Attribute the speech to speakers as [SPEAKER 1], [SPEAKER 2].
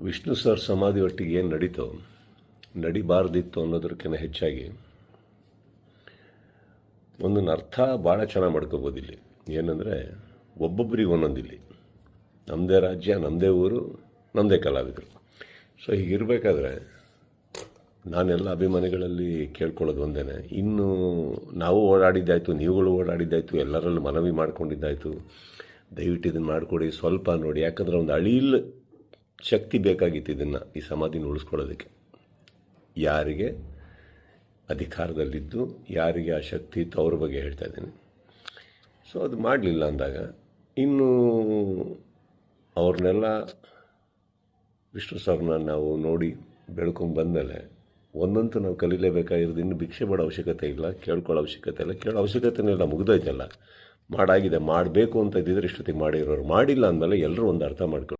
[SPEAKER 1] Vishnu sir ಸಮಾಧಿ ಒಟ್ಟಿಗೆ ಏನು ನಡೀತೋ ನಡಿಬಾರ್ದಿತ್ತು ಅನ್ನೋದಕ್ಕಿಂತ ಹೆಚ್ಚಾಗಿ ಒಂದನ್ನು ಅರ್ಥ ಭಾಳ ಚೆನ್ನಾಗಿ ಮಾಡ್ಕೋಬೋದು ಇಲ್ಲಿ. ಏನಂದರೆ ಒಬ್ಬೊಬ್ಬರಿಗೆ ಒಂದೊಂದಿಲ್ಲಿ ನಮ್ಮದೇ ರಾಜ್ಯ, ನಮ್ಮದೇ ಊರು, ನಮ್ಮದೇ ಕಲಾವಿದರು. ಸೊ ಹೀಗಿರಬೇಕಾದ್ರೆ ನಾನೆಲ್ಲ ಅಭಿಮಾನಿಗಳಲ್ಲಿ ಕೇಳ್ಕೊಳ್ಳೋದು ಒಂದೇ, ಇನ್ನು ನಾವು ಓಡಾಡಿದ್ದಾಯಿತು, ನೀವುಗಳು ಓಡಾಡಿದ್ದಾಯಿತು, ಎಲ್ಲರಲ್ಲೂ ಮನವಿ ಮಾಡ್ಕೊಂಡಿದ್ದಾಯಿತು, ದಯವಿಟ್ಟು ಇದನ್ನು ಮಾಡಿಕೊಡಿ, ಸ್ವಲ್ಪ ನೋಡಿ. ಯಾಕಂದರೆ ಒಂದು ಅಳಿಲ್ ಶಕ್ತಿ ಬೇಕಾಗಿತ್ತು ಇದನ್ನು, ಈ ಸಮಾಧಿನ ಉಳಿಸ್ಕೊಳ್ಳೋದಕ್ಕೆ. ಯಾರಿಗೆ ಅಧಿಕಾರದಲ್ಲಿದ್ದು ಯಾರಿಗೆ ಆ ಶಕ್ತಿ ಇತ್ತು ಅವ್ರ ಬಗ್ಗೆ ಹೇಳ್ತಾ ಇದ್ದೀನಿ. ಸೊ ಅದು ಮಾಡಲಿಲ್ಲ ಅಂದಾಗ ಇನ್ನು ಅವ್ರನ್ನೆಲ್ಲ ವಿಷ್ಣು ಸರ್ನ ನಾವು ನೋಡಿ ಬೆಳ್ಕೊಂಡು ಬಂದಮೇಲೆ ಒಂದಂತೂ ನಾವು ಕಲೀಲೇಬೇಕಾಗಿರೋದು. ಇನ್ನು ಭಿಕ್ಷೆ ಬೇಡ ಅವಶ್ಯಕತೆ ಇಲ್ಲ, ಕೇಳ್ಕೊಳ್ಳೋ ಅವಶ್ಯಕತೆ ಇಲ್ಲ, ಕೇಳೋ ಅವಶ್ಯಕತೆನೇ ಇಲ್ಲ, ಮುಗಿದೋಯ್ತಲ್ಲ. ಮಾಡಾಗಿದೆ. ಮಾಡಬೇಕು ಅಂತ ಇದ್ದಿದ್ರೆ ಇಷ್ಟೊತ್ತಿಗೆ ಮಾಡಿರೋರು. ಮಾಡಿಲ್ಲ ಅಂದಮೇಲೆ ಎಲ್ಲರೂ ಒಂದು ಅರ್ಥ ಮಾಡ್ಕೊಂಡು